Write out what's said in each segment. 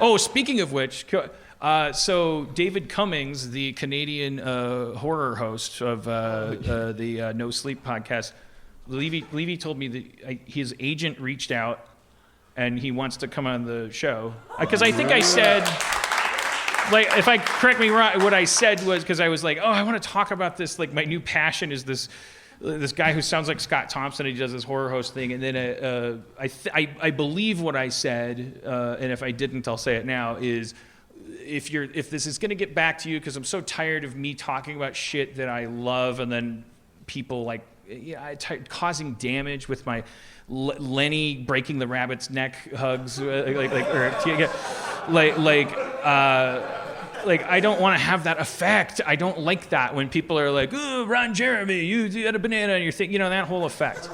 Oh, speaking of which, so David Cummings, the Canadian horror host of the No Sleep podcast, Levy told me that his agent reached out and he wants to come on the show. Because I think I said, like, if I correct me wrong, what I said was, because I was like, oh, I want to talk about this, like, my new passion is this guy who sounds like Scott Thompson, and he does this horror host thing. And then I believe what I said, and if I didn't, I'll say it now, is if this is going to get back to you, because I'm so tired of me talking about shit that I love, and then people like, causing damage with my Lenny breaking the rabbit's neck hugs, like I don't want to have that effect. I don't like that when people are like, "Oh, Ron Jeremy, you had a banana on your thing," that whole effect.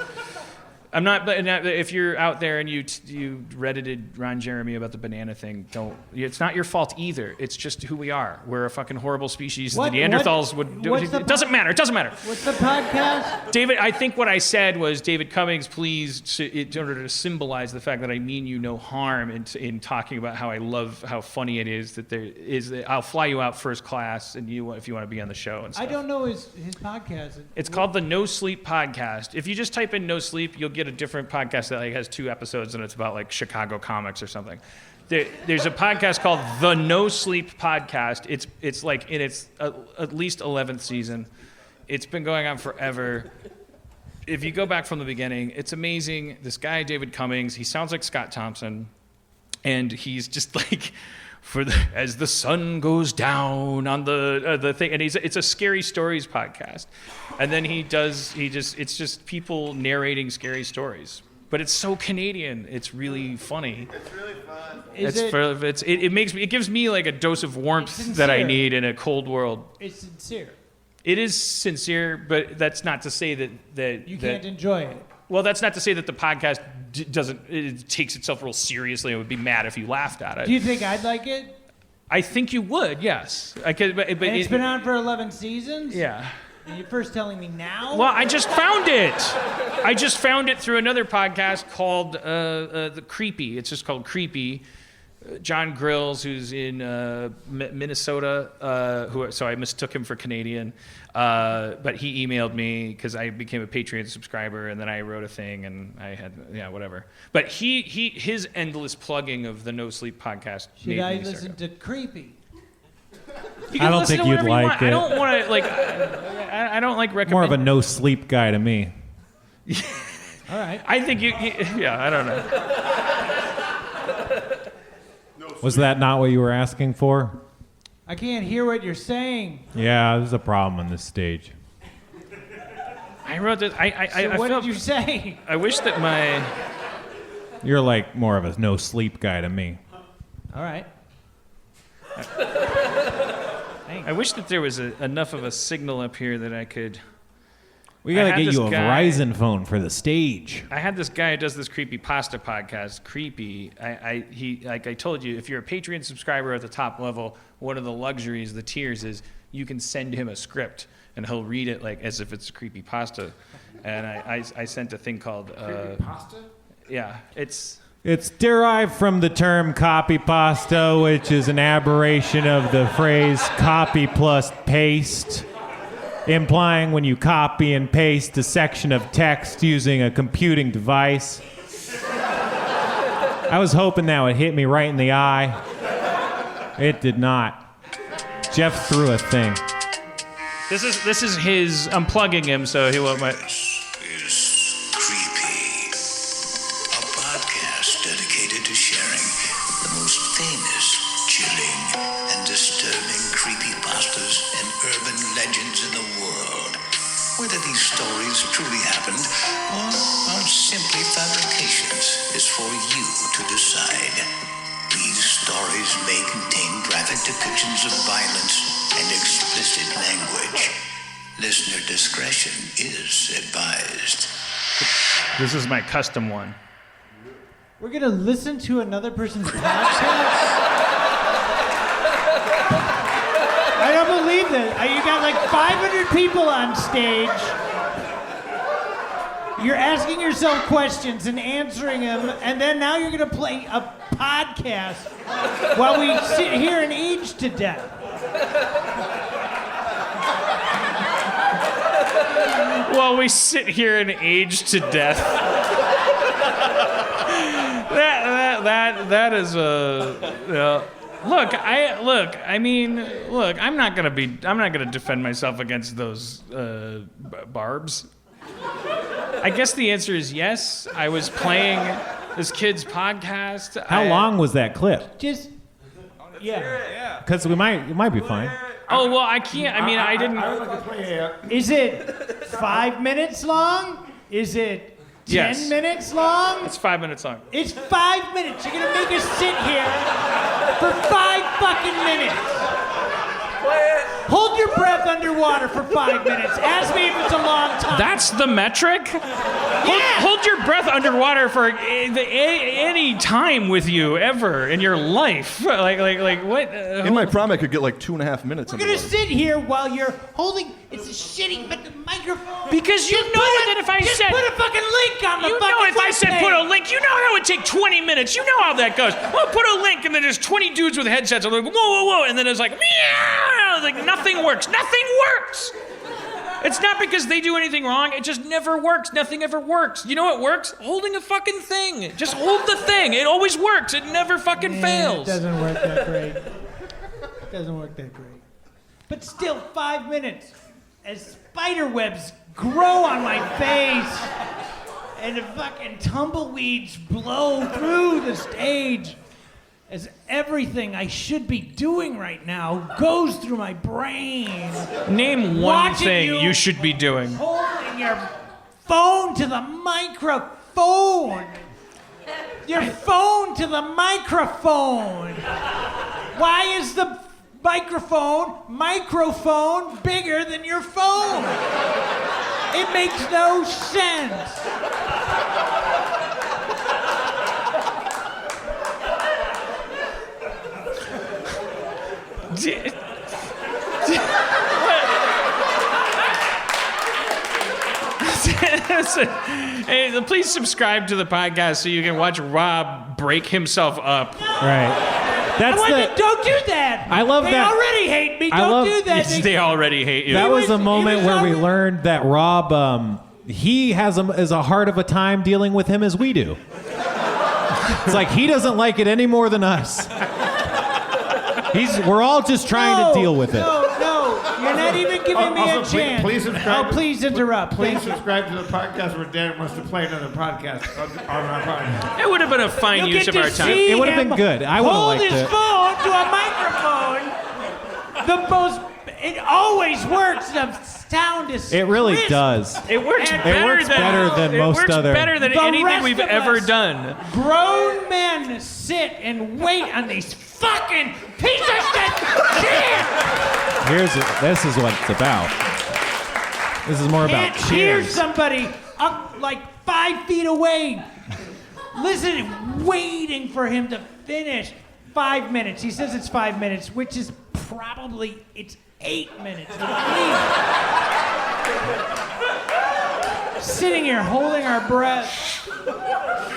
I'm not. If you're out there and you reddited Ron Jeremy about the banana thing, don't. It's not your fault either. It's just who we are. We're a fucking horrible species. The Neanderthals would do it. It doesn't matter. It doesn't matter. What's the podcast? David, I think what I said was, David Cummings, please, in order to symbolize the fact that I mean you no harm in talking about how I love how funny it is that there is. I'll fly you out first class, and if you want to be on the show and stuff. I don't know his podcast. It's called the No Sleep Podcast. If you just type in No Sleep, you'll get a different podcast that has 2 episodes, and it's about like Chicago comics or something. There's a podcast called the No Sleep Podcast. It's like in its at least 11th season. It's been going on forever. If you go back from the beginning, it's amazing. This guy, David Cummings, he sounds like Scott Thompson, and he's just like, as the sun goes down on the thing, and it's a scary stories podcast, and then it's just people narrating scary stories, but it's so Canadian. It's really funny. It's really fun. It gives me like a dose of warmth that I need in a cold world. It's sincere. It is sincere, but that's not to say that you can't enjoy it. Well, that's not to say that the podcast it takes itself real seriously. I would be mad if you laughed at it. Do you think I'd like it? I think you would, yes. But it's been on for 11 seasons? Yeah. And you're first telling me now? Well, I just found it. I just found it through another podcast called The Creepy. It's just called Creepy. John Grills, who's in Minnesota, so I mistook him for Canadian, but he emailed me because I became a Patreon subscriber, and then I wrote a thing, and I had whatever. But his endless plugging of the No Sleep podcast. Should I listen to Creepy? I don't think you'd like it. I don't want to I don't like recommend. More of a no sleep guy to me. All right. I think I don't know. Was that not what you were asking for? I can't hear what you're saying. Yeah, there's a problem on this stage. I wrote this. What did you say? I wish that my. You're like more of a no sleep guy to me. All right. I wish that there was enough of a signal up here that I could. We gotta get you a Verizon phone for the stage. I had this guy who does this creepy pasta podcast. Creepy. He like I told you, if you're a Patreon subscriber at the top level, one of the luxuries, the tiers, is you can send him a script and he'll read it like as if it's a creepy pasta. And I sent a thing called creepy pasta. Yeah, it's derived from the term copy pasta, which is an aberration of the phrase copy plus paste, implying when you copy and paste a section of text using a computing device. I was hoping that would hit me right in the eye. It did not. Jeff threw a thing. This is his. I'm plugging him so he won't. This is Creepy, a podcast dedicated to sharing the most famous, chilling, and disturbing creepypastas and urban legends in the world. Whether these stories truly happened or are simply fabrications is for you to decide. These stories may contain graphic depictions of violence and explicit language. Listener discretion is advised. This is my custom one. We're going to listen to another person's podcast? I don't believe that. You got like 500 people on stage. You're asking yourself questions and answering them, and then now you're going to play a podcast while we sit here and age to death. While we sit here and age to death. That is a I'm not gonna defend myself against those barbs. I guess the answer is yes. I was playing this kid's podcast. How long was that clip? Just, yeah. Because it might be fine. Oh well, I can't. I mean, I didn't. I would like to play Is it 5 minutes long? Is it 10 Yes. minutes long? It's 5 minutes long. It's 5 minutes. You're gonna make us sit here for 5 fucking minutes. Hold your breath underwater for 5 minutes. Ask me if it's a long time. That's the metric? Hold your breath underwater for any time with you ever in your life. Like what? In my prom, I could get like 2.5 minutes. We're gonna sit here while you're holding. It's a shitty microphone. Because you know that if I just said... put a fucking link on the You fucking know if I said webpage. put a link, you know how it would take 20 minutes. You know how that goes. Well, put a link and then there's 20 dudes with headsets. I'm like, whoa, whoa, whoa. And then it's like, meow. Like nothing works. Nothing works. It's not because they do anything wrong. It just never works. Nothing ever works. You know what works? Holding a fucking thing. Just hold the thing. It always works. It never fucking fails. It doesn't work that great. It doesn't work that great. But still, 5 minutes. As spider webs grow on my face and the fucking tumbleweeds blow through the stage as everything I should be doing right now goes through my brain. Name one Watching thing you- you should be doing. Holding your phone to the microphone. Your phone to the microphone. Why is the microphone bigger than your phone? It makes no sense. Hey, please subscribe to the podcast so you can watch Rob break himself up. Right. That's Don't do that. I love they that- They already hate me. I Don't love- do that. They already hate you. That was was- a moment he was where we already- learned that Rob, he has as a hard of a time dealing with him as we do. It's like he doesn't like it any more than us. We're all just trying to deal with it. No, you're not even giving me a Also, chance. please subscribe. Oh, please interrupt. Please Thank you. subscribe to the podcast where Dan wants to play another podcast on our podcast. It would have been a fine You'll use get of to our time. see It would have him been good. I would've hold liked his it. phone to a microphone. It always works. The sound is It really crisp. does. It works And better works than better than most It works other- better than The anything rest we've of ever us- done. Grown men sit and wait on these fucking piece of shit. This is what it's about. This is more about Can't hear cheers. somebody up like 5 feet away. Listen, waiting for him to finish. 5 minutes. He says it's 5 minutes, which is probably it's 8 minutes. Sitting here holding our breath,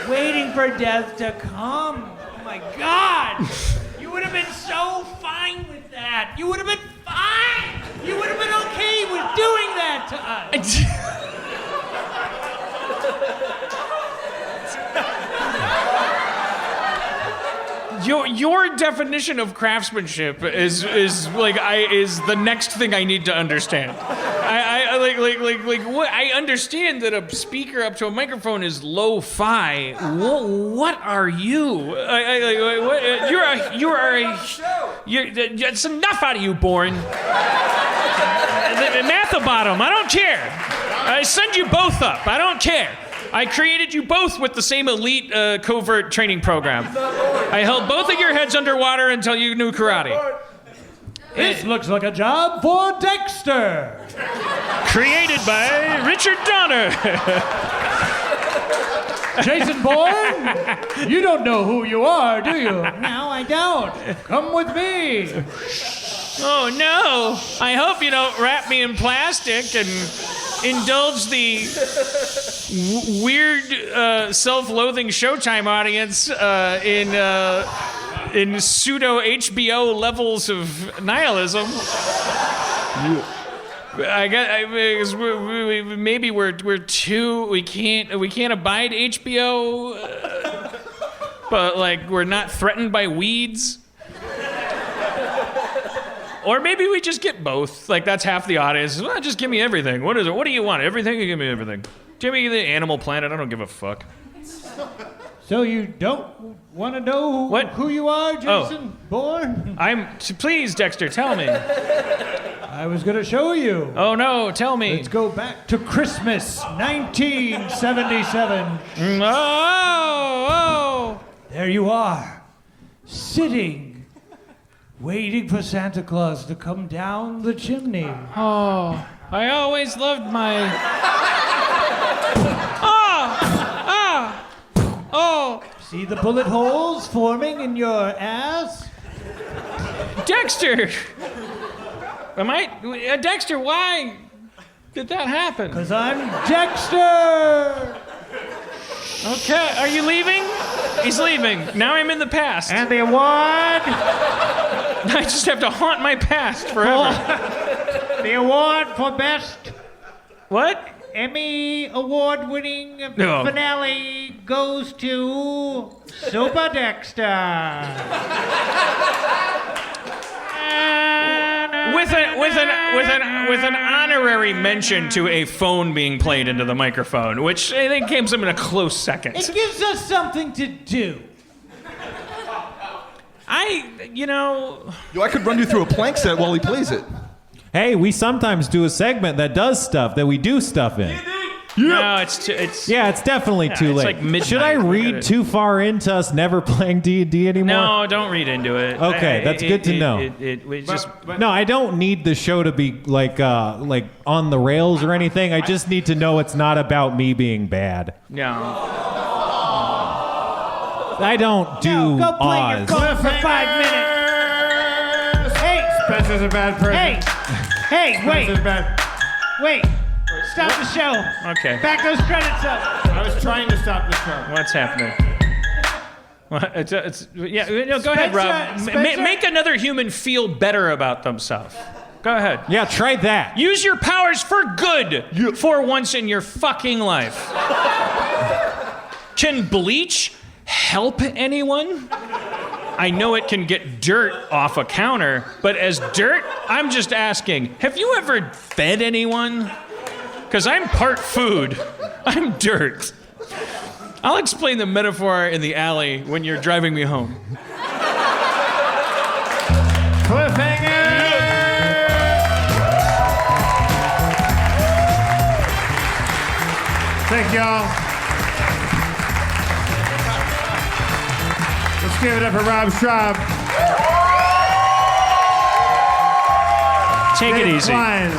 waiting for death to come. Oh my God! You would have been so fine with that. You would have been fine. You would have been okay with doing that to us. Your definition of craftsmanship is the next thing I need to understand. I what I understand that a speaker up to a microphone is lo-fi. What are you? It's enough out of you, Bourne. Mathabottom, I don't care. I send you both up. I don't care. I created you both with the same elite covert training program. I held both of your heads underwater until you knew karate. This looks like a job for Dexter. Created by Richard Donner. Jason Bourne, you don't know who you are, do you? No, I don't. Come with me. Oh no! I hope you don't wrap me in plastic and indulge the weird, self-loathing Showtime audience in pseudo HBO levels of nihilism. Because maybe we're too we can't abide HBO, but like we're not threatened by weeds. Or maybe we just get both. Like that's half the audience. Well, just give me everything. What is it? What do you want? Everything? You give me everything. Give me the Animal Planet. I don't give a fuck. So you don't want to know who you are, Jason Bourne? Please, Dexter, tell me. I was going to show you. Oh no, tell me. Let's go back to Christmas 1977. Oh. There you are, sitting, waiting for Santa Claus to come down the chimney. Oh, I always loved my... Oh. See the bullet holes forming in your ass? Dexter! Dexter, why did that happen? Because I'm Dexter! Okay, are you leaving? He's leaving. Now I'm in the past. And the award? I just have to haunt my past forever. The award for best What? Emmy award-winning finale goes to Super Dexter. With an honorary mention to a phone being played into the microphone, which I think came in a close second. It gives us something to do. I could run you through a plank set while he plays it. Hey, we sometimes do a segment that does stuff that we do stuff in. No, it's Yeah, it's definitely too it's late. like midnight. Should I We read gotta- too far into us never playing D&D anymore? No, don't read into it. Okay, that's good to know. It just No, I don't need the show to be like on the rails or anything. I just need to know it's not about me being bad. no. I don't do No, go play your Oz. phone for 5 minutes. Hey, Spencer's a bad person. hey, wait, Spencer's bad. wait. Stop the show. Okay. Back those credits up. I was trying to stop the show. What's happening? Go ahead, Rob. Spencer? Make another human feel better about themselves. Go ahead. Yeah, try that. Use your powers for good for once in your fucking life. Can bleach help anyone? I know it can get dirt off a counter, but as dirt, I'm just asking, have you ever fed anyone? Because I'm part food. I'm dirt. I'll explain the metaphor in the alley when you're driving me home. Cliffhanger! Thank y'all. Let's give it up for Rob Schraub. Take it Dave easy. Klein.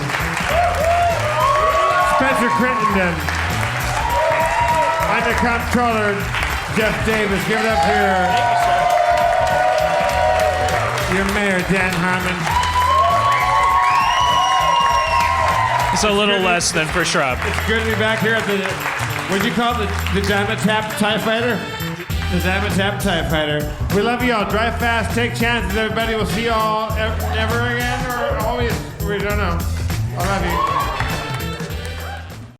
Spencer Crittenden. I'm the comptroller, Jeff Davis. Give it up for your mayor, Dan Harmon. It's a little less than for Schraub. It's good to be back here at the, what'd you call it, the Diamond Tap TIE Fighter? The Diamond Tap TIE Fighter. We love you all. Drive fast, take chances, everybody. We'll see you all never again or always. We don't know. I love you.